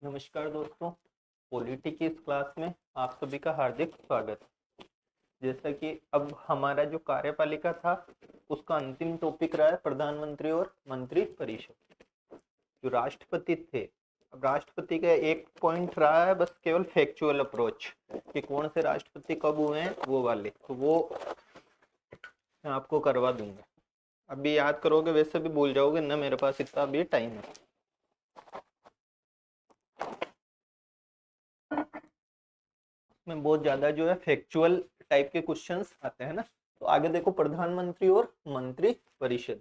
नमस्कार दोस्तों, पॉलिटी की इस क्लास में आप सभी का हार्दिक स्वागत है। जैसा कि अब हमारा जो कार्यपालिका था उसका अंतिम टॉपिक रहा है प्रधानमंत्री और मंत्री परिषद। जो राष्ट्रपति थे, अब राष्ट्रपति का एक पॉइंट रहा है बस केवल फैक्चुअल अप्रोच कि कौन से राष्ट्रपति कब हुए हैं वो वाले, तो वो मैं आपको करवा दूंगा। अभी याद करोगे वैसे भी भूल जाओगे ना, मेरे पास इतना भी टाइम है। में बहुत ज्यादा जो है फैक्चुअल टाइप के क्वेश्चंस आते हैं ना। तो आगे देखो, प्रधानमंत्री और मंत्री परिषद।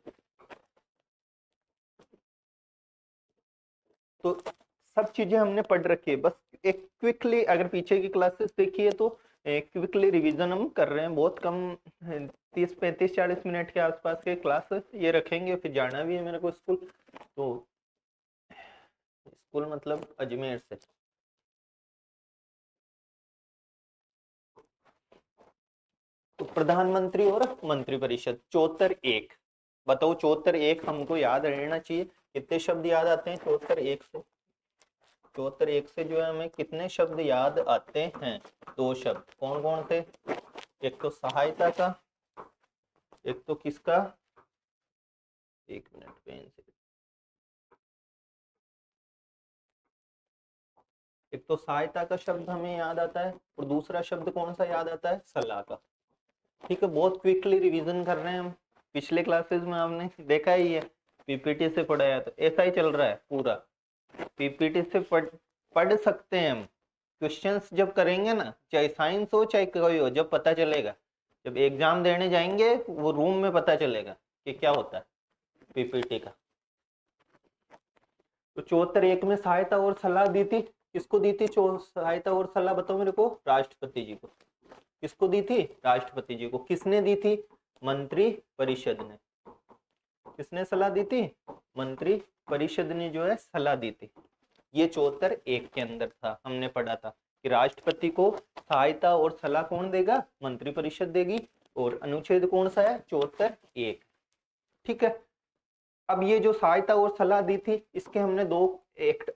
तो सब चीजें हमने पढ़ रखी है, बस एक क्विकली अगर पीछे की क्लासेस देखिए तो क्विकली रिवीजन हम कर रहे हैं। बहुत कम 30-35-40 मिनट के आसपास के क्लास ये रखेंगे, फिर जाना भी है मेरे को स्कूल। तो स्कूल मतलब अजमेर से। तो प्रधानमंत्री और मंत्री परिषद 74-1 बताओ। 74-1 हमको याद रहना चाहिए। कितने शब्द याद आते हैं 74-1 से? 74-1 से जो है हमें कितने शब्द याद आते हैं? दो शब्द। कौन कौन से? एक तो सहायता का, एक तो किसका? एक मिनट, पेन से। एक तो सहायता का शब्द हमें याद आता है और दूसरा शब्द कौन सा याद आता है? सलाह का। ठीक है, बहुत क्विकली रिवीजन कर रहे हैं हम। पिछले क्लासेस में आपने देखा ही है, पीपीटी से पढ़ाया, तो ऐसा ही चल रहा है पूरा। पीपीटी से पढ़ सकते हैं हम। क्वेश्चंस जब करेंगे ना, चाहे साइंस हो चाहे कोई हो, जब पता चलेगा, जब एग्जाम देने जाएंगे वो रूम में पता चलेगा कि क्या होता है पीपीटी का। तो 74-1 में सहायता और सलाह दी थी। किसको दी थी सहायता और सलाह? बताओ मेरे को। राष्ट्रपति जी को। किसको दी थी? राष्ट्रपति जी को। किसने दी थी? मंत्री परिषद ने। किसने सलाह दी थी? मंत्री परिषद ने जो है सलाह दी थी। ये 74-1 के अंदर था, हमने पढ़ा था कि राष्ट्रपति को सहायता और सलाह कौन देगा? मंत्री परिषद देगी। और अनुच्छेद कौन सा है? 74-1। ठीक है। अब ये जो सहायता और सलाह दी थी, इसके हमने दो एक्ट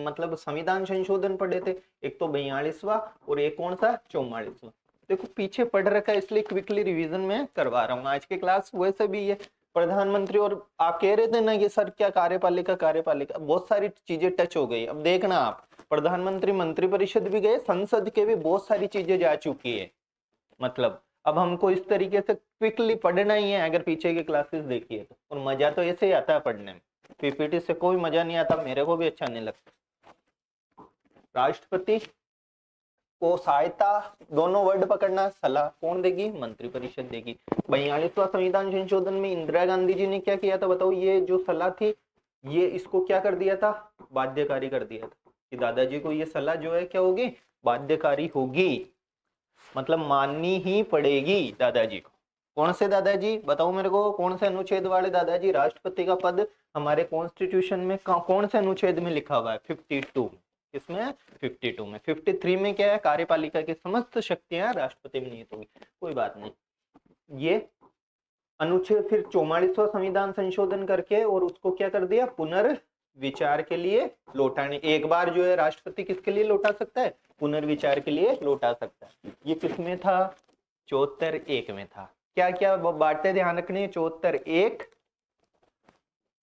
मतलब संविधान संशोधन पढ़े थे। एक तो 42वां और एक कौन सा? 44वां। देखो पीछे पढ़ रखा है, इसलिए क्विकली रिवीजन में करवा रहा हूँ। आज के क्लास वैसे भी ये प्रधानमंत्री और आप कह रहे थे ना कि सर क्या कार्यपालिका कार्यपालिका, बहुत सारी चीजें टच हो गई। अब देखना आप, प्रधानमंत्री मंत्री परिषद भी गए, संसद के भी बहुत सारी चीजें जा चुकी है। मतलब अब हमको इस तरीके से क्विकली पढ़ना ही है। अगर पीछे की क्लासेस देखिए तो, और मजा तो ऐसे ही आता है पढ़ने में। पीपीटी से कोई मजा नहीं आता, मेरे को भी अच्छा नहीं लगता। राष्ट्रपति को सहायता, दोनों वर्ड पकड़ना, सलाह कौन देगी? मंत्री परिषद देगी। 42वां संविधान संशोधन में इंदिरा गांधी जी ने क्या किया था बताओ? ये जो सलाह थी, ये इसको क्या कर दिया था? बाध्यकारी कर दिया था कि दादाजी को ये सलाह जो है क्या होगी? बाध्यकारी होगी, मतलब माननी ही पड़ेगी दादाजी को। कौन से दादाजी? बताओ मेरे को, कौन से अनुच्छेद वाले दादाजी? राष्ट्रपति का पद हमारे कॉन्स्टिट्यूशन में कौन से अनुच्छेद में लिखा हुआ है? 52। किसमें? 52 में। 53 में क्या है? कार्यपालिका की समस्त शक्तियां राष्ट्रपति में निहित होगी। कोई बात नहीं, ये अनुच्छेद फिर 44वां संविधान संशोधन करके और उसको क्या कर दिया? पुनर्विचार के लिए लौटाने। एक बार जो है राष्ट्रपति किसके लिए लौटा सकता है? पुनर्विचार के लिए लौटा सकता है। ये किसमें था? 74-1 में था। क्या क्या बातें ध्यान रखनी है? 74-1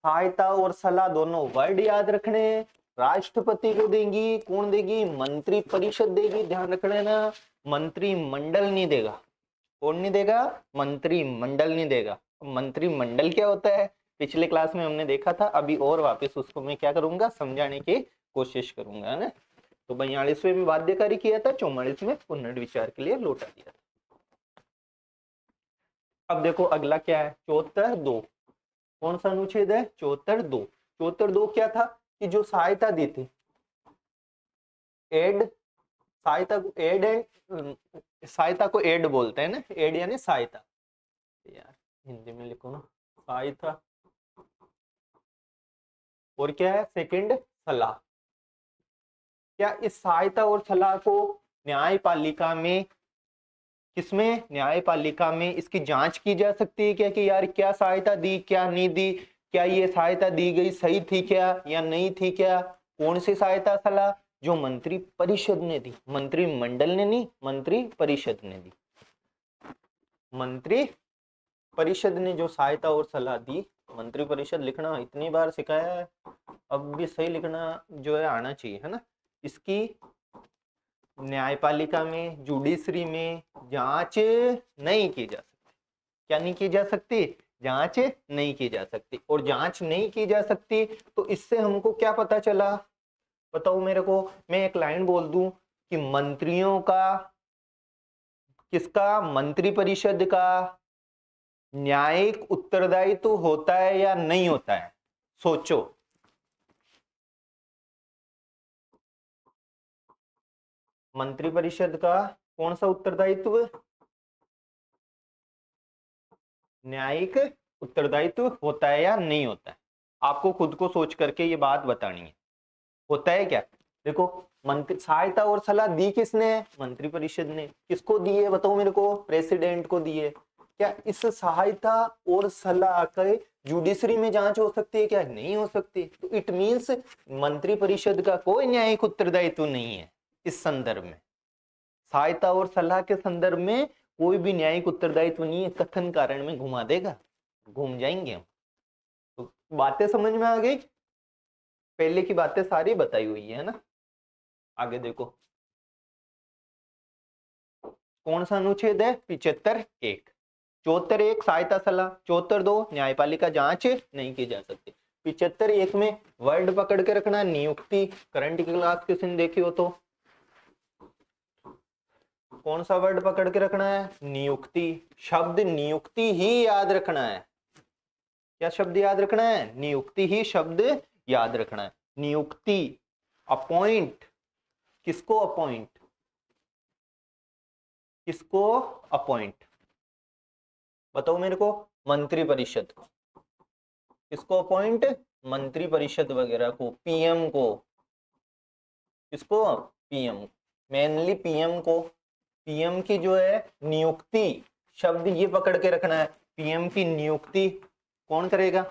सहायता और सलाह दोनों वर्ड याद रखने। राष्ट्रपति को देगी, कौन देगी? मंत्री परिषद देगी। ध्यान रखना ना, मंत्रिमंडल नहीं देगा। कौन नहीं देगा? मंत्रिमंडल नहीं देगा। मंत्रिमंडल क्या होता है पिछले क्लास में हमने देखा था, अभी और वापस उसको मैं क्या करूंगा? समझाने की कोशिश करूंगा, है ना। तो 42वें में बाध्यकारी किया था, 44 में पुनर्विचार के लिए लौटा दिया था। अब देखो अगला क्या है? 74-2। कौन सा अनुच्छेद है? 74-2। 74-2 क्या था? कि जो सहायता दी थी, एड, सहायता को एड एंड, सहायता को एड बोलते हैं ना, एड यानी सहायता। यार हिंदी में लिखो ना, सहायता और क्या है? सेकंड सलाह। क्या इस सहायता और सलाह को न्यायपालिका में, किसमें? न्यायपालिका में इसकी जांच की जा सकती है क्या कि यार क्या सहायता दी, क्या नहीं दी, क्या ये सहायता दी गई सही थी क्या या नहीं थी क्या? कौन सी सहायता सलाह? जो मंत्री परिषद ने दी, मंत्रिमंडल ने नहीं, मंत्री परिषद ने दी। मंत्री परिषद ने जो सहायता और सलाह दी, मंत्री परिषद लिखना इतनी बार सिखाया है, अब भी सही लिखना जो है आना चाहिए, है ना। इसकी न्यायपालिका में, जुडिशरी में जांच नहीं की जा सकती। क्या नहीं की जा सकती? जांच नहीं की जा सकती। और जांच नहीं की जा सकती तो इससे हमको क्या पता चला? बताओ मेरे को। मैं एक लाइन बोल दूं कि मंत्रियों का, किसका? मंत्री परिषद का न्यायिक उत्तरदायित्व होता है या नहीं होता है? सोचो। मंत्री परिषद का कौन सा उत्तरदायित्व? न्यायिक उत्तरदायित्व होता है या नहीं होता है? आपको खुद को सोच करके ये बात बतानी है। होता है क्या? देखो, मंत्री सहायता और सलाह दी किसने? मंत्री परिषद ने। किसको दी है बताओ मेरे को? प्रेसिडेंट को दी है। क्या इस सहायता और सलाह के जुडिशरी में जांच हो सकती है क्या? नहीं हो सकती। तो इट मींस मंत्री परिषद का कोई न्यायिक उत्तरदायित्व नहीं है इस संदर्भ में। सहायता और सलाह के संदर्भ में कोई भी न्यायिक उत्तरदायित्व नहीं है। कथन कारण में घुमा देगा, घूम जाएंगे हम। तो बातें समझ में आ गई? पहले की बातें सारी बताई हुई है ना। आगे देखो, कौन सा अनुच्छेद है? 75(1). 74(1) सहायता सलाह, 74(2) न्यायपालिका जांच नहीं की जा सकती। 75(1) में वर्ड पकड़ के रखना, नियुक्ति। करंट की क्लास किसी ने देखी हो तो कौन सा वर्ड पकड़ के रखना है? नियुक्ति। शब्द नियुक्ति ही याद रखना है। क्या शब्द याद रखना है? नियुक्ति ही शब्द याद रखना है। नियुक्ति। अपॉइंट। किसको अपॉइंट? किसको अपॉइंट? बताओ मेरे को। मंत्री परिषद को। किसको अपॉइंट? मंत्री परिषद वगैरह को, पीएम को। किसको? पीएम। मेनली पीएम को। पीएम की जो है नियुक्ति, शब्द ये पकड़ के रखना है। पीएम की नियुक्ति कौन करेगा?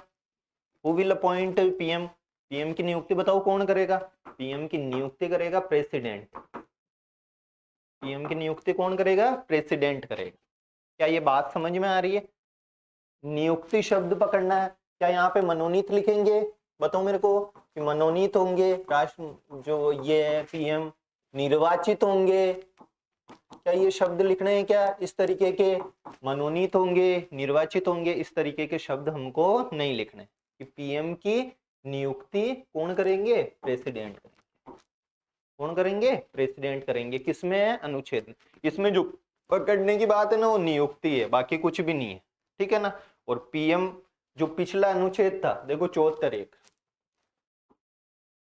Who will appoint PM? PM की नियुक्ति बताओ कौन करेगा? पीएम की नियुक्ति करेगा प्रेसिडेंट। पीएम की नियुक्ति कौन करेगा? प्रेसिडेंट करेगा। क्या ये बात समझ में आ रही है? नियुक्ति शब्द पकड़ना है। क्या यहाँ पे मनोनीत लिखेंगे? बताओ मेरे को कि मनोनीत होंगे राष्ट्र, जो ये है पीएम, निर्वाचित होंगे। क्या ये शब्द लिखने हैं क्या इस तरीके के? मनोनीत होंगे, निर्वाचित होंगे, इस तरीके के शब्द हमको नहीं लिखने। कि पीएम की नियुक्ति कौन करेंगे? प्रेसिडेंट करेंगे। कौन करेंगे? प्रेसिडेंट करेंगे। किसमें है? अनुच्छेद में। इसमें जो पकड़ने की बात है ना वो नियुक्ति है, बाकी कुछ भी नहीं है। ठीक है ना। और पीएम जो पिछला अनुच्छेद था, देखो 74(1).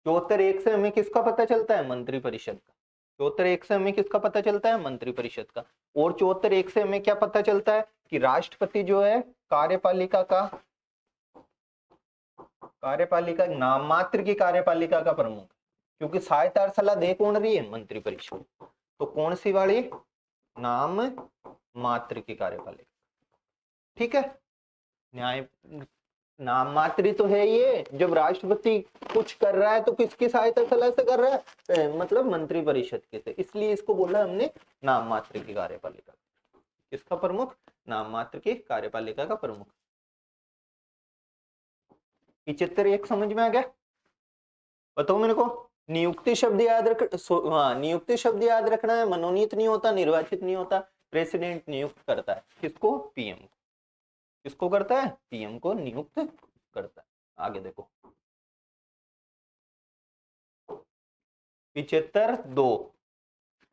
74(1) से हमें किसका पता चलता है? मंत्री परिषद का। 74(1) से हमें किसका पता चलता है? मंत्री परिषद का। और 74(1) से हमें क्या पता चलता है? कि राष्ट्रपति जो है कार्यपालिका नाम मात्र की कार्यपालिका का प्रमुख। क्योंकि सहायता और सलाह दे कौन रही है? मंत्री परिषद। तो कौन सी वाली? नाम मात्र की कार्यपालिका। ठीक है। न्याय नाम मात्र तो है ये। जब राष्ट्रपति कुछ कर रहा है तो किसकी सहायता सलाह से कर रहा है? मतलब मंत्री परिषद के से। इसलिए इसको बोला हमने नाम मात्र की कार्यपालिका। किसका प्रमुख? नाम मात्र की कार्यपालिका का प्रमुख। 75(1) समझ में आ गया? बताओ मेरे को। नियुक्ति शब्द याद रख, हाँ नियुक्ति शब्द याद रखना है। मनोनीत नहीं होता, निर्वाचित नहीं होता। प्रेसिडेंट नियुक्त करता है। किसको? पीएम। किसको करता है? पीएम को नियुक्त करता है। आगे देखो 75(2)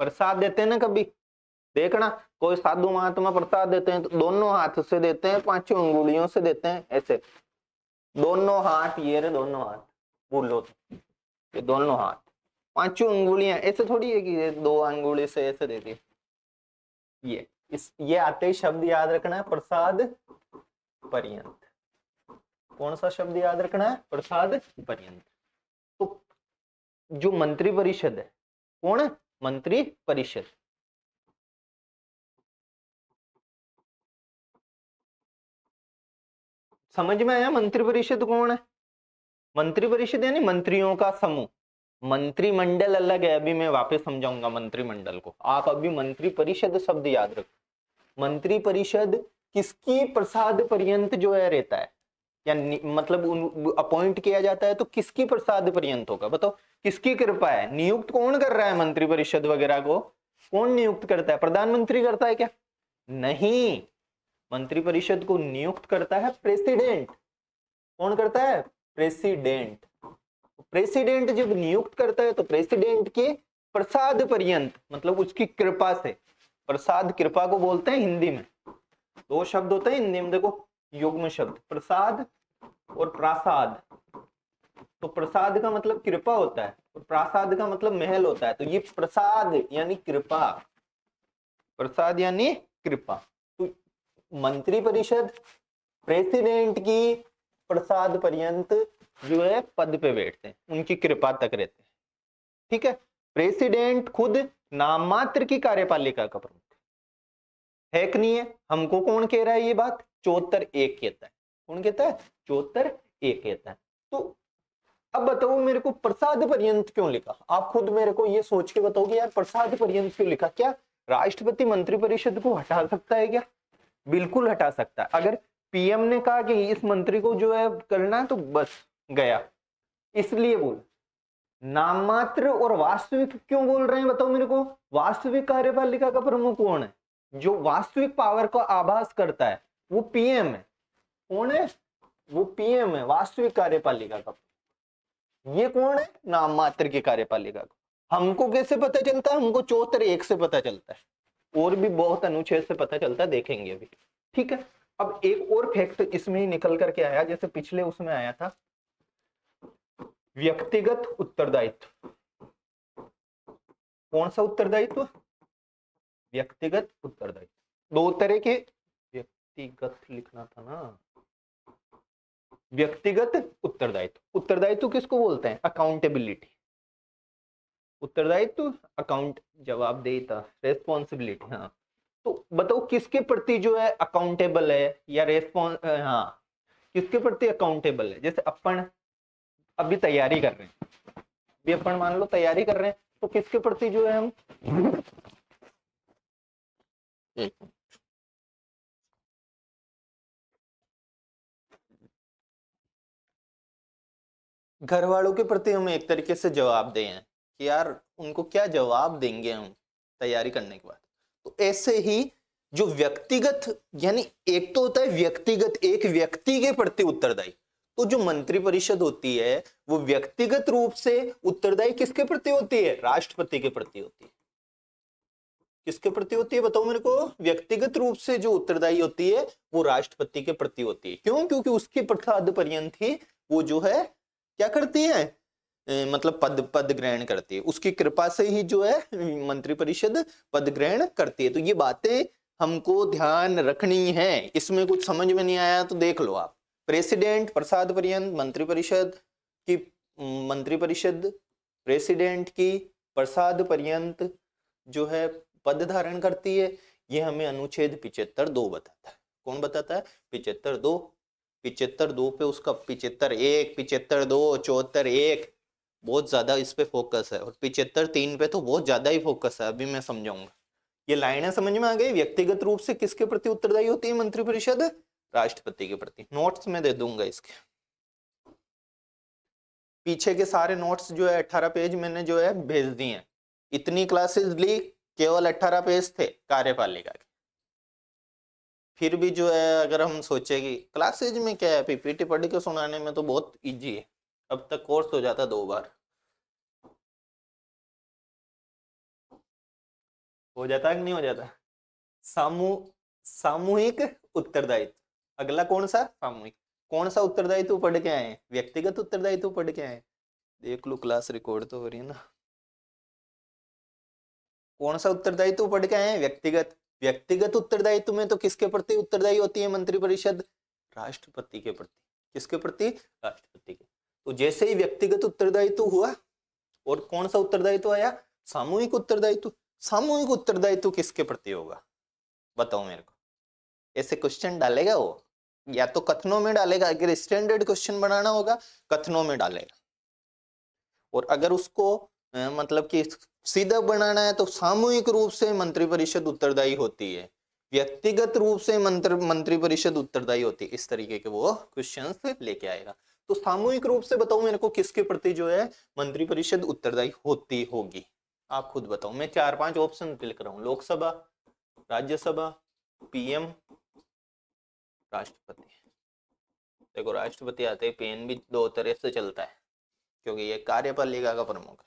प्रसाद देते हैं ना कभी, देखना कोई साधु महात्मा प्रसाद देते हैं तो दोनों हाथ से देते हैं, 5 अंगुलियों से देते हैं, ऐसे दोनों हाथ। ये रे दोनों हाथ, बोलो ये दोनों हाथ, 5 अंगुलियां। ऐसे थोड़ी है कि ये 2 अंगुली से ऐसे दे दी। ये आते ही शब्द याद रखना है, प्रसाद पर्यंत। कौन सा शब्द याद रखना है? प्रसाद पर्यंत। तो जो मंत्री परिषद है, कौन है? मंत्री परिषद। समझ में आया मंत्री परिषद कौन है? मंत्री परिषद यानी मंत्रियों का समूह। मंत्रिमंडल अलग है, अभी मैं वापस समझाऊंगा मंत्रिमंडल को। आप अभी मंत्री परिषद शब्द याद रखो। मंत्री परिषद किसकी प्रसाद पर्यंत जो है रहता है, या मतलब अपॉइंट किया जाता है तो किसकी प्रसाद पर्यंत होगा, बताओ किसकी कृपा है? नियुक्त कौन कर रहा है मंत्री परिषद वगैरह को? कौन नियुक्त करता है? प्रधानमंत्री करता है क्या? नहीं, मंत्री परिषद को नियुक्त करता है प्रेसिडेंट। कौन करता है? प्रेसिडेंट। प्रेसिडेंट जब नियुक्त करता है तो प्रेसिडेंट के प्रसाद पर्यंत, मतलब उसकी कृपा से। प्रसाद कृपा को बोलते हैं हिंदी में, दो शब्द होते हैं हिंदी में, देखो युग्म शब्द, प्रसाद और प्रासाद। तो प्रसाद का मतलब कृपा होता है और प्रासाद का मतलब महल होता है। तो ये प्रसाद यानी कृपा, प्रसाद यानी कृपा। तो मंत्री परिषद प्रेसिडेंट की प्रसाद पर्यंत जो है पद पे बैठते हैं, उनकी कृपा तक रहते हैं। ठीक है, प्रेसिडेंट खुद नाम मात्र की कार्यपालिका का प्रमुख है कि नहीं है? हमको कौन कह रहा है ये बात? 74(1) कहता है। कौन कहता है? 74(1) कहता है। तो अब बताओ मेरे को प्रसाद पर्यंत क्यों लिखा? आप खुद मेरे को ये सोच के बताओ कि यार प्रसाद पर्यंत क्यों लिखा? क्या राष्ट्रपति मंत्रिपरिषद को हटा सकता है क्या? बिल्कुल हटा सकता है। अगर पीएम ने कहा कि इस मंत्री को जो है करना, तो बस गया। इसलिए बोल, नाम मात्र और वास्तविक क्यों बोल रहे हैं बताओ मेरे को? वास्तविक कार्यपालिका का प्रमुख कौन है? जो वास्तविक पावर का आभास करता है वो पीएम है। कौन है? वो पीएम है, वास्तविक कार्यपालिका का। ये कौन है? नाम मात्र की कार्यपालिका का। हमको कैसे पता चलता है? हमको 74(1) से पता चलता है, और भी बहुत अनुच्छेद से पता चलता है, देखेंगे अभी। ठीक है, अब एक और फैक्ट इसमें ही निकल करके आया, जैसे पिछले उसमें आया था व्यक्तिगत उत्तरदायित्व। कौन सा उत्तरदायित्व? व्यक्तिगत उत्तरदायित्व। दो तरह के, व्यक्तिगत लिखना था ना, व्यक्तिगत उत्तरदायित्व। उत्तरदायित्व किसको बोलते हैं? अकाउंटेबिलिटी। उत्तरदायित्व अकाउंट, जवाबदेहिता, रेस्पॉन्सिबिलिटी। हाँ, तो बताओ किसके प्रति जो है अकाउंटेबल है या हाँ, किसके प्रति अकाउंटेबल है? जैसे अपन अभी तैयारी कर रहे हैं, अभी अपन मान लो तैयारी कर रहे हैं, तो किसके प्रति जो है हम, घर वालों के प्रति हम एक तरीके से जवाबदेह हैं कि यार उनको क्या जवाब देंगे हम तैयारी करने के बाद। तो ऐसे ही जो व्यक्तिगत, यानी एक तो होता है व्यक्तिगत, एक व्यक्ति के प्रति उत्तरदायी। तो जो मंत्री परिषद होती है वो व्यक्तिगत रूप से उत्तरदायी किसके प्रति होती है? राष्ट्रपति के प्रति होती है। किसके प्रति होती है बताओ मेरे को? व्यक्तिगत रूप से जो उत्तरदायी होती है वो राष्ट्रपति के प्रति होती है। क्यों? क्योंकि उसकी प्रसाद पर्यंत ही वो जो है क्या करती है, मतलब पद ग्रहण करती है। उसकी कृपा से ही जो है मंत्री परिषद पद ग्रहण करती है। तो ये बातें हमको ध्यान रखनी है। इसमें कुछ समझ में नहीं आया तो देख लो आप। प्रेसिडेंट प्रसाद पर्यंत, मंत्री परिषद प्रेसिडेंट की प्रसाद पर्यंत जो है पद धारण करती है। ये हमें अनुच्छेद 75(2) बताता है। कौन बताता है? 75(2). 75(2) पे उसका 75(1), 75(2), 74(1) बहुत ज्यादा इस पे फोकस है, और 75(3) पे तो बहुत ज्यादा ही फोकस है। अभी मैं समझाऊंगा। ये लाइनें समझ में आ गई? व्यक्तिगत रूप से किसके प्रति उत्तरदायी होती है मंत्री परिषद? राष्ट्रपति के प्रति। नोट्स में दे दूंगा इसके, पीछे के सारे नोट्स जो है 18 पेज मैंने जो है भेज दिए हैं। इतनी क्लासेस ली, केवल 18 पेज थे कार्यपालिका के। फिर भी जो है अगर हम सोचे कि क्लासेज में क्या है, पीपीटी पढ़ के सुनाने में तो बहुत इजी है। अब तक कोर्स हो जाता 2 बार, हो जाता कि नहीं हो जाता? सामूहिक उत्तरदायित्व। अगला कौन सा? सामूहिक। कौन सा उत्तरदायित्व पढ़ के आए? व्यक्तिगत उत्तरदायित्व पढ़ के आए। देख लो, क्लास रिकॉर्ड तो हो रही है ना। कौन सा उत्तरदायित्व पढ़ के आए? व्यक्तिगत। व्यक्तिगत उत्तरदायित्व में तो किसके प्रति उत्तरदायी होती है मंत्री परिषद? राष्ट्रपति के प्रति। किसके प्रति? राष्ट्रपति के। तो जैसे ही व्यक्तिगत उत्तरदायित्व हुआ और कौन सा उत्तरदायित्व आया? सामूहिक उत्तरदायित्व। सामूहिक उत्तरदायित्व किसके प्रति होगा बताओ मेरे को? ऐसे क्वेश्चन डालेगा वो, या तो कथनों में डालेगा, अगर स्टैंडर्ड क्वेश्चन बनाना होगा कथनों में डालेगा। और अगर उसको मतलब कि सीधा बनाना है तो सामूहिक रूप से मंत्रिपरिषद उत्तरदायी होती है, व्यक्तिगत रूप से मंत्रिपरिषद उत्तरदायी होती है। इस तरीके के वो क्वेश्चंस लेके आएगा। तो सामूहिक रूप से बताओ मेरे को किसके प्रति जो है मंत्रिपरिषद उत्तरदायी होती होगी, आप खुद बताओ। मैं 4-5 ऑप्शन लिख रहा हूं, लोकसभा, राज्यसभा, पीएम, राष्ट्रपति। देखो राष्ट्रपति आते ही पीएम भी 2 तरह से चलता है, क्योंकि ये कार्यपालिका का प्रमुख है।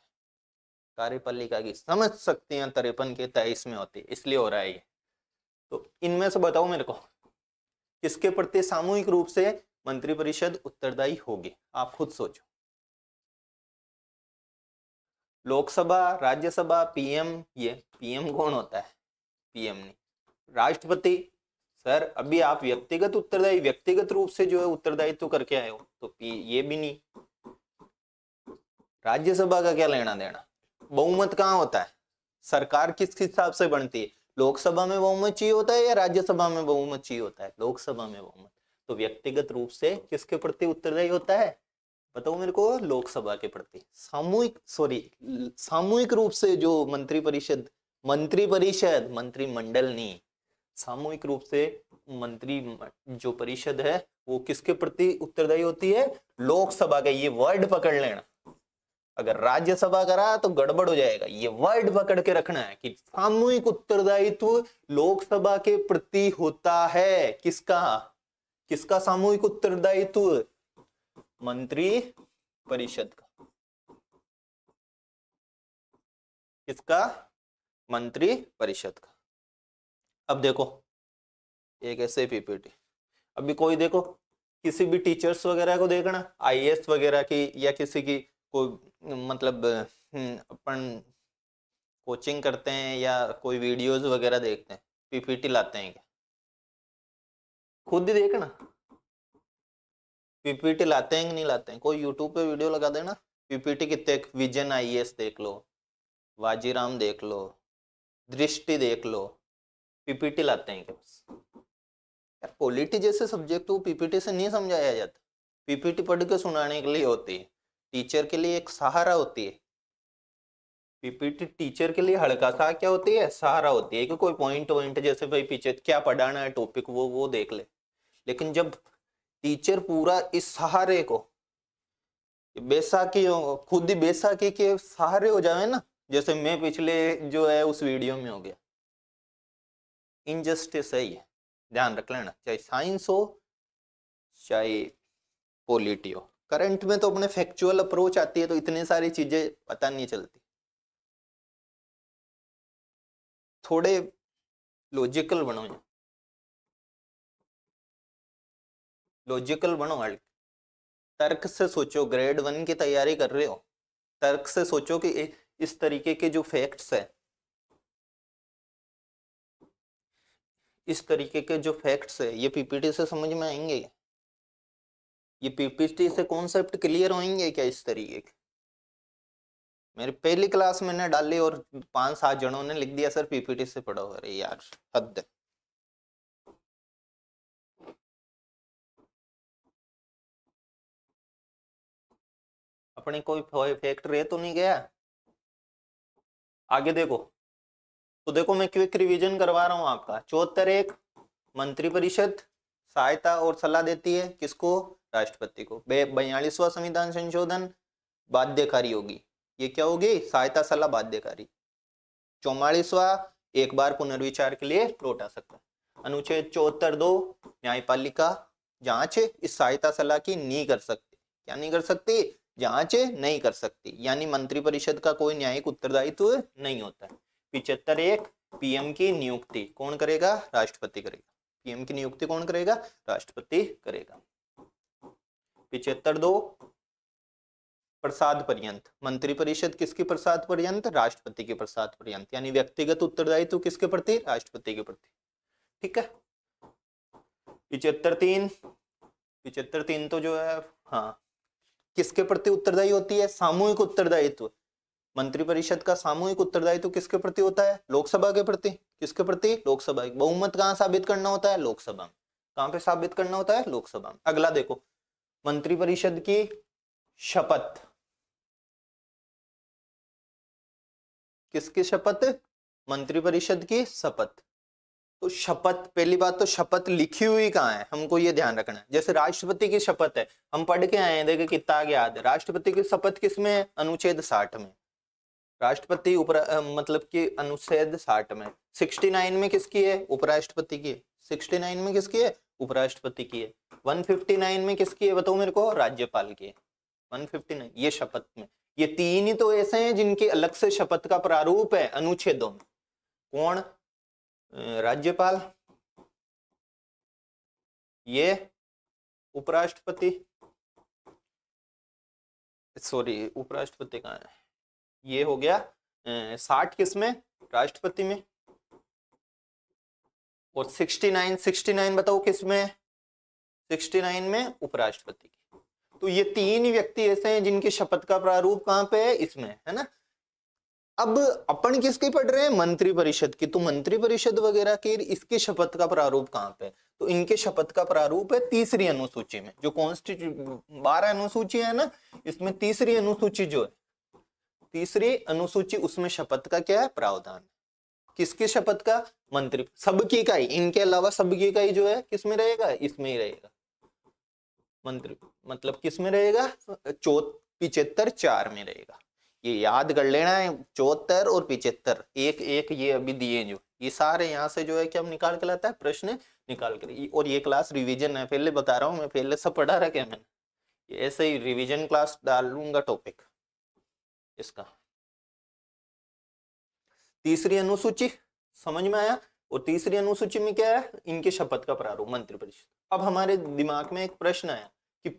कार्यपालिका की समझ शक्तियां 53 के 23 में होती है, इसलिए हो रहा है ये। तो इनमें से बताओ मेरे को किसके प्रति सामूहिक रूप से मंत्रिपरिषद उत्तरदायी होगी, आप खुद सोचो। लोकसभा, राज्यसभा, पीएम। ये पीएम कौन होता है? पीएम नहीं, राष्ट्रपति। सर अभी आप व्यक्तिगत उत्तरदायी, व्यक्तिगत रूप से जो है उत्तरदायित्व करके आए हो, तो ये भी नहीं। राज्यसभा का क्या लेना देना? बहुमत कहाँ होता है? सरकार किस हिसाब से बनती है? लोकसभा में बहुमत चाहिए होता है या राज्यसभा में बहुमत चाहिए होता है? लोकसभा में बहुमत। तो व्यक्तिगत रूप से किसके प्रति उत्तरदायी होता है? बताओ मेरे को। लोकसभा के प्रति। सामूहिक रूप से जो मंत्रिपरिषद, मंत्रिमंडल नहीं, सामूहिक रूप से मंत्री जो परिषद है वो किसके प्रति उत्तरदायी होती है? लोकसभा का। ये वर्ड पकड़ लेना, अगर राज्यसभा करा तो गड़बड़ हो जाएगा। ये वर्ड पकड़ के रखना है कि सामूहिक उत्तरदायित्व लोकसभा के प्रति होता है। किसका सामूहिक उत्तरदायित्व? मंत्री परिषद का। किसका? मंत्री परिषद का। अब देखो एक ऐसे पीपीटी, अभी कोई देखो किसी भी टीचर्स वगैरह को देखना, आईएएस वगैरह की या किसी की कोई मतलब अपन कोचिंग करते हैं या कोई वीडियोस वगैरह देखते हैं, पीपीटी लाते हैं क्या? खुद ही देखना, पीपीटी लाते हैं कि नहीं लाते हैं। कोई यूट्यूब पे वीडियो लगा देना, पीपीटी कितने, विजन आईएएस देख लो, वाजीराम देख लो, दृष्टि देख लो, पीपीटी लाते हैं क्या? बस यार पॉलिटी जैसे सब्जेक्ट को पीपीटी से नहीं समझाया जाता। पीपीटी पढ़ के सुनाने के लिए होती है, टीचर के लिए एक सहारा होती है। पीपीटी टीचर के लिए हल्का सा क्या होती है? सहारा होती है कि कोई पॉइंट जैसे भाई पीछे क्या पढ़ाना है टॉपिक वो देख ले। लेकिन जब टीचर पूरा इस सहारे को बैसाखी, खुद ही बैसाखी के सहारे हो जाए ना, जैसे मैं पिछले जो है उस वीडियो में हो गया, इनजस्टिस है ये, ध्यान रख लेना। चाहे साइंस हो चाहे पॉलिटी हो, करंट में तो अपने फैक्चुअल अप्रोच आती है तो इतनी सारी चीजें पता नहीं चलती। थोड़े लॉजिकल बनो, लॉजिकल बनो, तर्क से सोचो। ग्रेड 1 की तैयारी कर रहे हो, तर्क से सोचो कि इस तरीके के जो फैक्ट्स है, इस तरीके के जो फैक्ट्स है ये पीपीटी से समझ में आएंगे? ये पीपीटी से कॉन्सेप्ट क्लियर होंगे क्या इस तरीके के? मेरी पहली क्लास मैंने डाली और 5-7 जनों ने लिख दिया सर पीपीटी से पढ़ो। अरे यार हद है। अपने कोई फैक्ट रह तो नहीं गया? आगे देखो, तो देखो मैं क्विक रिवीजन करवा रहा हूं आपका। 74 मंत्रिपरिषद सहायता और सलाह देती है किसको? राष्ट्रपति को। 42वां संविधान संशोधन बाध्यकारी होगी। ये क्या होगी? सहायता सलाह बाध्यकारी। 44वां एक बार पुनर्विचार के लिए लौटा सकता है। अनुच्छेद 74(2) न्यायपालिका जांच इस सहायता सलाह की नहीं कर सकती। क्या नहीं कर सकती? जांच नहीं कर सकती, यानी मंत्रिपरिषद का कोई न्यायिक उत्तरदायित्व नहीं होता है। 75(1) पीएम की नियुक्ति कौन करेगा? राष्ट्रपति करेगा। पीएम की नियुक्ति कौन करेगा? राष्ट्रपति करेगा। 75(2) प्रसाद पर्यंत, मंत्रिपरिषद किसकी प्रसाद पर्यंत? राष्ट्रपति के प्रसाद पर्यंत, यानी व्यक्तिगत उत्तरदायित्व किसके प्रति? राष्ट्रपति के प्रति। ठीक है। 75(3) तो जो है हाँ किसके प्रति उत्तरदायी होती है? सामूहिक उत्तरदायित्व। मंत्रिपरिषद का सामूहिक उत्तरदायित्व किसके प्रति होता है? लोकसभा के प्रति। किसके प्रति? लोकसभा। बहुमत कहाँ साबित करना होता है? लोकसभा में। कहाँ पे साबित करना होता है? लोकसभा में। अगला देखो, मंत्रिपरिषद की शपथ किसकी शपथ? मंत्रिपरिषद की शपथ। तो शपथ, पहली बात तो शपथ लिखी हुई कहाँ है, हमको ये ध्यान रखना है। जैसे राष्ट्रपति की शपथ है, हम पढ़ के आए हैं, देखिए कितना आगे याद है। राष्ट्रपति की शपथ किसमें है? अनुच्छेद 60 में। राष्ट्रपति मतलब कि अनुच्छेद 60 में। 69 में किसकी है? उपराष्ट्रपति की है। 69 में किसकी है? उपराष्ट्रपति की है। 159 में किसकी है बताओ मेरे को? राज्यपाल की है। 159 ये शपथ में, ये तीन ही तो ऐसे हैं जिनके अलग से शपथ का प्रारूप है अनुच्छेदों में। कौन? राज्यपाल, ये उपराष्ट्रपति, सॉरी उपराष्ट्रपति कहाँ है, ये हो गया 60 किसमें? राष्ट्रपति में। और 69 बताओ किसमें? 69 में उपराष्ट्रपति की। तो ये तीन ही व्यक्ति ऐसे हैं जिनकी शपथ का प्रारूप कहाँ पे है? इसमें, है ना। अब अपन किसकी पढ़ रहे हैं? मंत्रिपरिषद की। तो मंत्रिपरिषद वगैरह के इसकी शपथ का प्रारूप कहाँ पे? तो इनके शपथ का प्रारूप है तीसरी अनुसूची में। जो कॉन्स्टिट्यूशन 12 अनुसूची है ना, इसमें तीसरी अनुसूची जो है, तीसरी अनुसूची, उसमें शपथ का क्या है? प्रावधान। किसकी शपथ का? मंत्री, सबकी का ही, इनके अलावा सबकी का ही जो है किसमें रहेगा? इसमें ही रहेगा। मंत्री मतलब किसमें रहेगा? 75 में रहेगा। ये याद कर लेना है, 74 और 75 एक एक ये अभी दिए जो, ये सारे यहाँ से जो है कि हम निकाल के लाता है प्रश्न निकाल कर। और ये क्लास रिवीजन है, पहले बता रहा हूँ मैं, पहले सब पढ़ा रखा है मैंने। ऐसे ही रिवीजन क्लास डालूंगा टॉपिक इसका। तीसरी अनुसूची समझ में आया? और तीसरी अनुसूची में क्या है? इनके शपथ का प्रारूप मंत्रिपरिषद। अब हमारे दिमाग में एक प्रश्न आया कि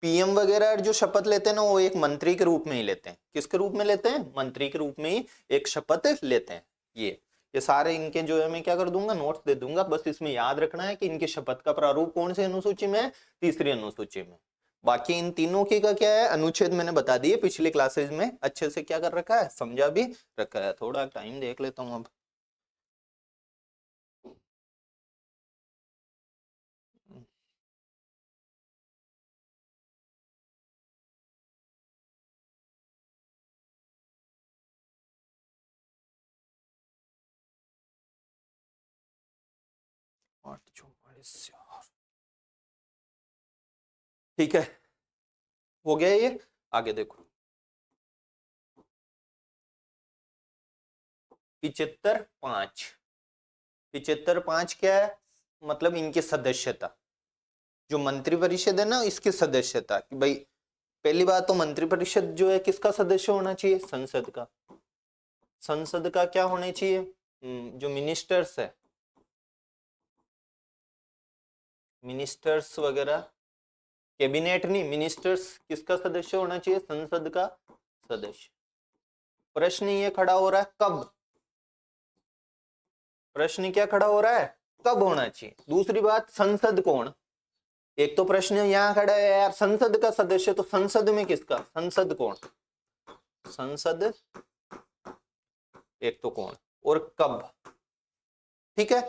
पीएम वगैरह जो शपथ लेते हैं ना, वो एक मंत्री के रूप में ही लेते हैं। किसके रूप में लेते हैं? मंत्री के रूप में ही एक शपथ लेते हैं। ये सारे इनके जो है मैं क्या कर दूंगा? नोट्स दे दूंगा। बस इसमें याद रखना है कि इनके शपथ का प्रारूप कौन सी अनुसूची में है? तीसरी अनुसूची में। बाकी इन तीनों की का क्या है? अनुच्छेद मैंने बता दिए पिछली क्लासेज में, अच्छे से क्या कर रखा है? समझा भी रखा है। थोड़ा टाइम देख लेता हूँ अब। ठीक है, हो गया ये। आगे देखो 75(5). 75(5) क्या है? मतलब इनकी सदस्यता, जो मंत्रिपरिषद है ना, इसकी सदस्यता। कि भाई पहली बात तो मंत्रिपरिषद जो है किसका सदस्य होना चाहिए? संसद का। संसद का क्या होने चाहिए? जो मिनिस्टर्स है, मिनिस्टर्स वगैरह, कैबिनेट नहीं, मिनिस्टर्स किसका सदस्य होना चाहिए? संसद का सदस्य। प्रश्न ये खड़ा हो रहा है कब? प्रश्न क्या खड़ा हो रहा है? कब होना चाहिए? दूसरी बात, संसद कौन? एक तो प्रश्न यहाँ खड़ा है यार, संसद का सदस्य, तो संसद में किसका? संसद कौन? संसद एक तो कौन और कब? ठीक है,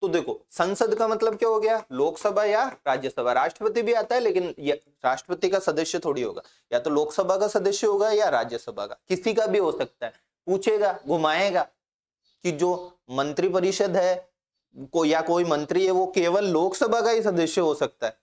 तो देखो संसद का मतलब क्या हो गया? लोकसभा या राज्यसभा। राष्ट्रपति भी आता है, लेकिन राष्ट्रपति का सदस्य थोड़ी होगा, या तो लोकसभा का सदस्य होगा या राज्यसभा का, किसी का भी हो सकता है। पूछेगा, घुमाएगा कि जो मंत्रिपरिषद है या कोई मंत्री है वो केवल लोकसभा का ही सदस्य हो सकता है।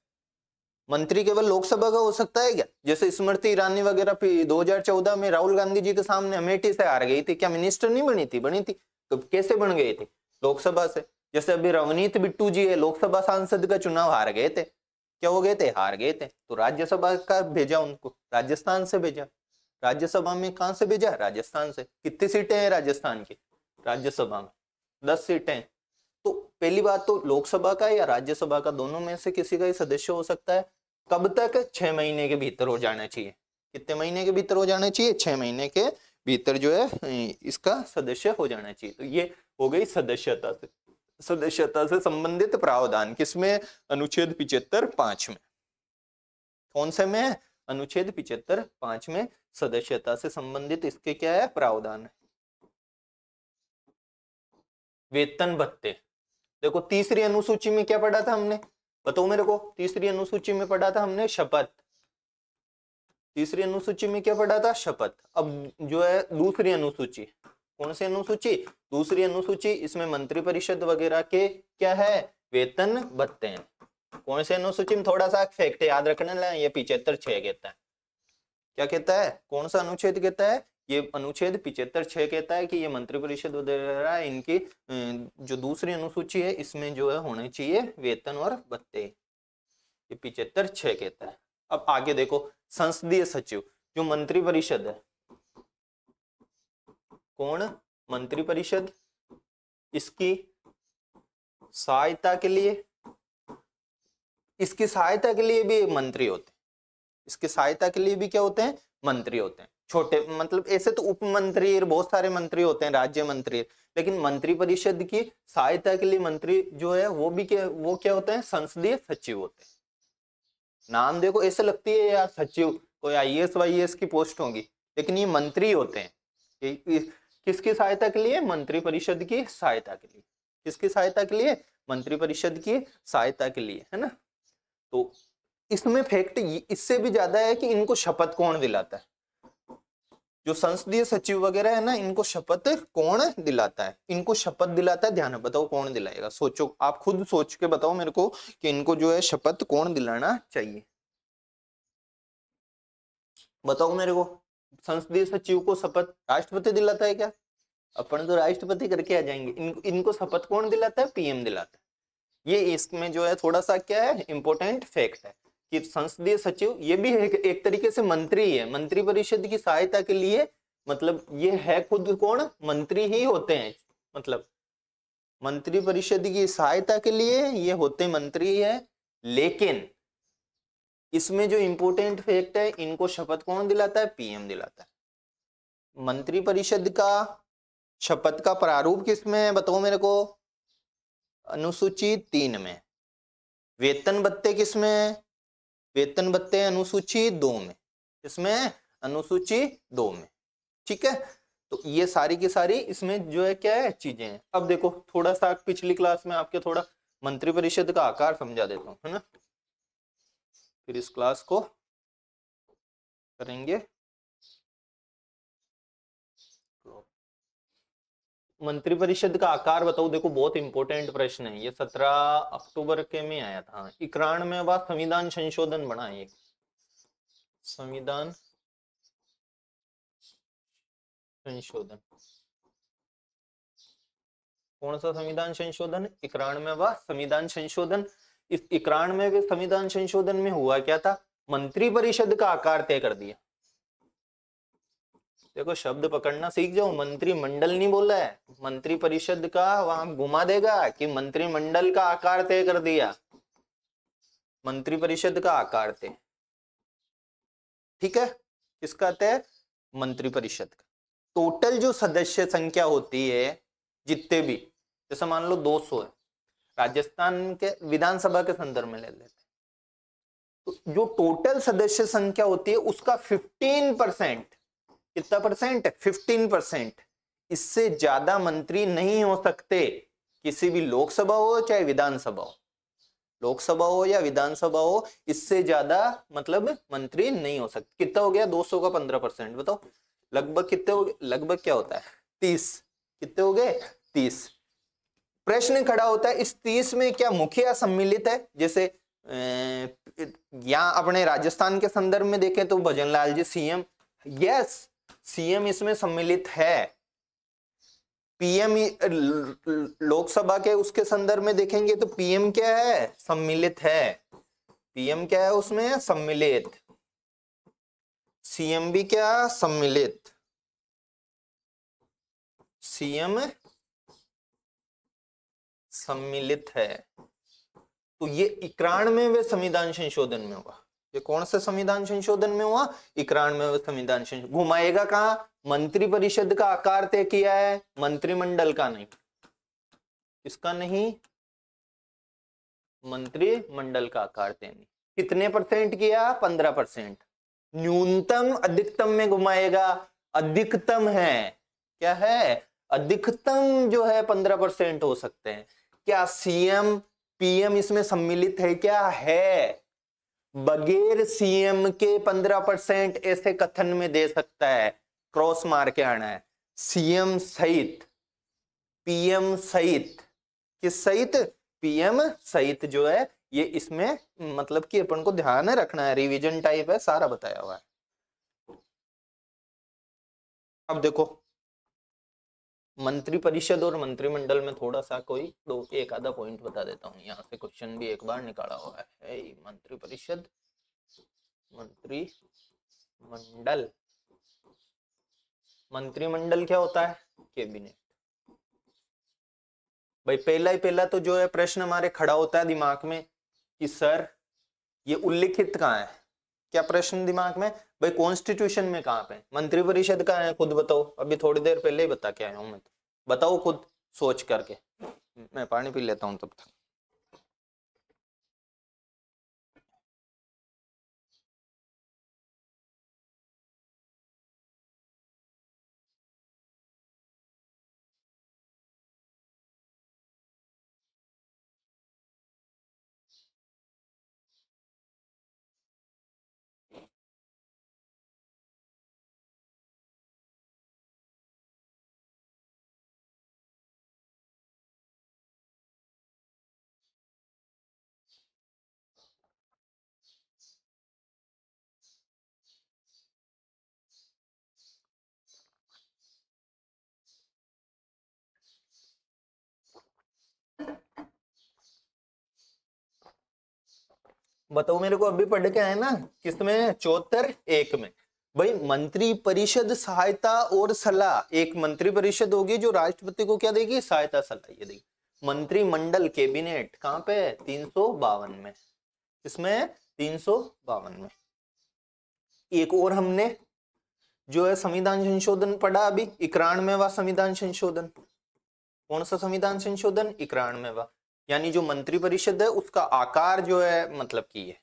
मंत्री केवल लोकसभा का हो सकता है क्या? जैसे स्मृति ईरानी वगैरह 2014 में राहुल गांधी जी के सामने अमेठी से हार गई थी, क्या मिनिस्टर नहीं बनी थी? बनी थी। तो कैसे बन गई थी? लोकसभा से। जैसे अभी रवनीत बिट्टू जी है, लोकसभा सांसद का चुनाव हार गए थे। क्या हो गए थे? हार गए थे। तो राज्यसभा का भेजा उनको, राजस्थान से भेजा। राज्यसभा में कहां से भेजा? राजस्थान से। कितनी सीटें हैं राजस्थान की राज्यसभा में? 10 सीटें। तो पहली बात तो लोकसभा का या राज्यसभा का, दोनों में से किसी का ही सदस्य हो सकता है। कब तक? 6 महीने के भीतर हो जाना चाहिए। कितने महीने के भीतर हो जाना चाहिए? 6 महीने के भीतर जो है इसका सदस्य हो जाना चाहिए। तो ये हो गई सदस्यता से, सदस्यता से संबंधित प्रावधान। किसमें? अनुच्छेद 75(5) में। कौन से में? अनुच्छेद 75(5) में सदस्यता से संबंधित इसके क्या है? प्रावधान है। वेतन भत्ते। देखो तीसरी अनुसूची में क्या पढ़ा था हमने? बताओ मेरे को। तीसरी अनुसूची में पढ़ा था हमने शपथ। तीसरी अनुसूची में क्या पढ़ा था? शपथ। अब जो है दूसरी अनुसूची, कौन सी अनुसूची? दूसरी अनुसूची, इसमें मंत्री परिषद वगैरह के क्या है? वेतन भत्ते हैं। कौन सी अनुसूची में? थोड़ा सा फैक्ट याद रखने ला, ये 75(6) कहता है। क्या कहता है? कौन सा अनुच्छेद कहता है? ये अनुच्छेद 75(6) कहता है कि ये मंत्री परिषद वगैरह इनकी जो दूसरी अनुसूची है इसमें जो है होने चाहिए वेतन और भत्ते। ये 75(6) कहता है। अब आगे देखो, संसदीय सचिव, जो मंत्री परिषद है, कौन? मंत्री परिषद, इसकी सहायता के लिए, इसकी सहायता के लिए भी मंत्री होते हैं। इसकी सहायता के लिए भी क्या होते हैं? मंत्री होते हैं। छोटे मतलब ऐसे तो उप मंत्री बहुत सारे मंत्री होते हैं, राज्य मंत्री, लेकिन मंत्री परिषद की सहायता के लिए मंत्री जो है वो क्या होते हैं? संसदीय सचिव होते हैं। नाम देखो ऐसे लगती है यार सचिव कोई IAS वाईएएस की पोस्ट होगी, लेकिन ये मंत्री होते हैं। किसकी सहायता के लिए? मंत्री परिषद की सहायता के लिए। किसकी सहायता के लिए? मंत्री परिषद की सहायता के लिए, है ना। तो इसमें फैक्ट इससे भी ज्यादा है कि इनको शपथ कौन दिलाता है? जो संसदीय सचिव वगैरह है ना, इनको शपथ कौन दिलाता है? इनको शपथ दिलाता है, ध्यान बताओ कौन दिलाएगा? सोचो, आप खुद सोच के बताओ मेरे को कि इनको जो है शपथ कौन दिलाना चाहिए। बताओ मेरे को, संसदीय सचिव को शपथ राष्ट्रपति दिलाता है क्या? अपन तो राष्ट्रपति करके आ जाएंगे। इनको शपथ कौन दिलाता है? PM दिलाता है। ये इसमें जो है थोड़ा सा क्या है, इंपॉर्टेंट फैक्ट है कि संसदीय सचिव ये भी एक तरीके से मंत्री है। मंत्री परिषद की सहायता के लिए, मतलब ये है खुद कौन? मंत्री ही होते हैं। मतलब मंत्री परिषद की सहायता के लिए ये होते मंत्री है, लेकिन इसमें जो इंपॉर्टेंट फैक्ट है, इनको शपथ कौन दिलाता है? PM दिलाता है। मंत्री परिषद का शपथ का प्रारूप किसमें है? बताओ मेरे को। अनुसूची 3 में। वेतन भत्ते किसमें है? वेतन भत्ते अनुसूची 2 में। इसमें अनुसूची 2 में, ठीक है। तो ये सारी की सारी इसमें जो है क्या है, चीजें हैं। अब देखो थोड़ा सा पिछली क्लास में आपके थोड़ा मंत्री परिषद का आकार समझा देता हूँ, है ना, फिर इस क्लास को करेंगे। मंत्री परिषद का आकार बताओ। देखो बहुत इंपॉर्टेंट प्रश्न है ये, 17 अक्टूबर के में आया था। 91वां संविधान संशोधन बना है, संविधान संशोधन। कौन सा संविधान संशोधन? 91वां संविधान संशोधन। इस 91वें संविधान संशोधन में हुआ क्या था? मंत्री परिषद का आकार तय कर दिया। देखो शब्द पकड़ना सीख जाओ, मंत्रिमंडल नहीं बोला है, मंत्री परिषद का वहां घुमा देगा कि मंत्रिमंडल का आकार तय कर दिया। मंत्री परिषद का आकार तय, ठीक है, किसका तय? मंत्री परिषद का। टोटल जो सदस्य संख्या होती है जितने भी, जैसे मान लो 200 है, राजस्थान के विधानसभा के संदर्भ में ले लेते हैं, तो जो टोटल सदस्य संख्या होती है उसका 15%, कितना परसेंट? 15%। इससे ज्यादा मंत्री नहीं हो सकते, किसी भी लोकसभा हो चाहे विधानसभा हो, लोकसभा हो या विधानसभा हो, इससे ज्यादा मतलब मंत्री नहीं हो सकते। कितना हो गया? 200 का 15%, बताओ लगभग कितने हो गए? लगभग क्या होता है? 30। कितने हो गए? 30। प्रश्न खड़ा होता है इस 30 में क्या मुखिया सम्मिलित है? जैसे यहाँ अपने राजस्थान के संदर्भ में देखें तो भजनलाल जी CM, यस CM इसमें सम्मिलित है। PM लोकसभा के उसके संदर्भ में देखेंगे तो PM क्या है? सम्मिलित है। PM क्या है उसमें? सम्मिलित। CM भी क्या? सम्मिलित। CM सम्मिलित है। तो ये 91वें संविधान संशोधन में हुआ। ये कौन से संविधान संशोधन में हुआ? 91वें संविधान संशोधन। घुमाएगा कहां? मंत्री परिषद का आकार तय किया है, मंत्रिमंडल का नहीं। इसका नहीं, मंत्रिमंडल का आकार तय नहीं। कितने परसेंट किया? 15%। न्यूनतम अधिकतम में घुमाएगा, अधिकतम है क्या है? अधिकतम जो है 15% हो सकते हैं। क्या CM PM इसमें सम्मिलित है? क्या है? बगैर सीएम के 15% ऐसे कथन में दे सकता है, क्रॉस मार के आना है। सीएम सहित, पीएम सहित, किस सहित? पीएम सहित जो है ये इसमें मतलब कि अपन को ध्यान रखना है, रिवीजन टाइप है, सारा बताया हुआ है। अब देखो मंत्रिपरिषद और मंत्रिमंडल में थोड़ा सा कोई एक आधा पॉइंट बता देता हूँ, यहाँ से क्वेश्चन भी एक बार निकाला हुआ है। मंत्रिपरिषद, मंत्रिमंडल, मंत्रिमंडल क्या होता है? कैबिनेट। भाई पहला तो जो है प्रश्न हमारे खड़ा होता है दिमाग में कि सर ये उल्लिखित कहाँ है? क्या प्रश्न दिमाग में? भाई कॉन्स्टिट्यूशन में कहाँ पे मंत्रिपरिषद कहाँ है? खुद बताओ, अभी थोड़ी देर पहले ही बता के आया हूं मैं, तो बताओ खुद सोच करके। मैं पानी पी लेता हूं तब तक। बताओ मेरे को, अभी पढ़ के आए ना किसमें? 74(1) में। भाई मंत्री परिषद सहायता और सलाह, एक मंत्री परिषद होगी जो राष्ट्रपति को क्या देगी? सहायता सलाह ये देगी। मंत्रिमंडल, कैबिनेट कहाँ पे? 352 में। इसमें 352 में। एक और हमने जो है संविधान संशोधन पढ़ा अभी, 91वां संविधान संशोधन। कौन सा संविधान संशोधन? 91वां। यानी जो मंत्रिपरिषद है उसका आकार जो है मतलब की है,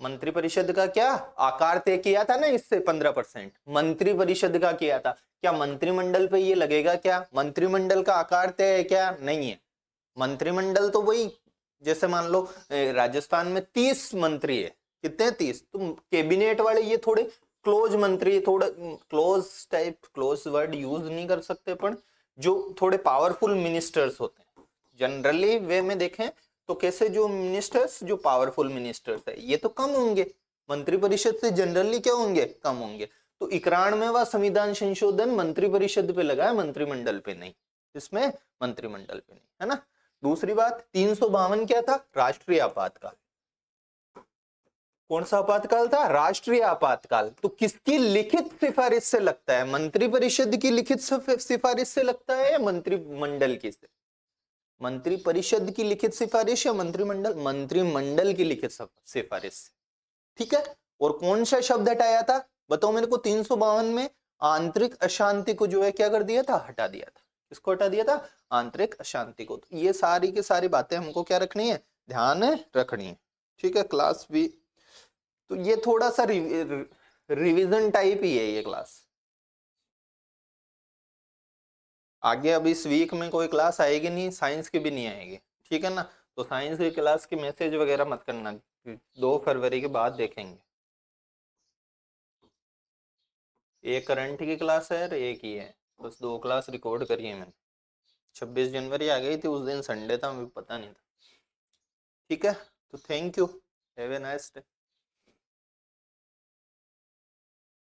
मंत्रिपरिषद का क्या आकार तय किया था ना इससे 15%, मंत्रिपरिषद का किया था। क्या मंत्रिमंडल पे ये लगेगा? क्या मंत्रिमंडल का आकार तय है? क्या नहीं है। मंत्रिमंडल तो वही, जैसे मान लो राजस्थान में 30 मंत्री है, कितने? 30। तो कैबिनेट वाले ये थोड़े क्लोज मंत्री, थोड़ा close type, close word use नहीं कर सकते, पर जो थोड़े पावरफुल मिनिस्टर्स होते हैं जनरली वे में देखें तो कैसे जो मिनिस्टर्स, जो पावरफुल मिनिस्टर्स है ये तो कम होंगे, मंत्रिपरिषद से जनरली क्या होंगे? कम होंगे। तो 91वां संविधान संशोधन मंत्रिपरिषद पे लगा है, मंत्रिमंडल पे नहीं। इसमें मंत्रिमंडल पे नहीं, है ना। दूसरी बात 352 क्या था? राष्ट्रीय आपातकाल। कौन सा आपातकाल था? राष्ट्रीय आपातकाल। तो किसकी लिखित सिफारिश से लगता है? मंत्रिपरिषद की लिखित सिफारिश से लगता है या मंत्रिमंडल की से? मंत्रिपरिषद की लिखित सिफारिश या मंत्रिमंडल? मंत्रिमंडल की लिखित सिफारिश से, ठीक है। और कौन सा शब्द हटाया था? बताओ मेरे को। 352 में आंतरिक अशांति को जो है क्या कर दिया था? हटा दिया था। किसको हटा दिया था? आंतरिक अशांति को। तो ये सारी की सारी बातें हमको क्या रखनी है? ध्यान रखनी है, ठीक है। क्लास भी तो ये थोड़ा सा रिवीजन टाइप ही है ये क्लास। आगे अब इस वीक में कोई क्लास आएगी नहीं, साइंस की भी नहीं आएगी, ठीक है ना। तो साइंस की क्लास की मैसेज वगैरह मत करना, 2 फरवरी के बाद देखेंगे। एक करंट की क्लास है और एक ही है, बस 2 क्लास रिकॉर्ड करी है मैंने। 26 जनवरी आ गई थी, उस दिन संडे था, मुझे पता नहीं था, ठीक है। तो thank you, have a nice day.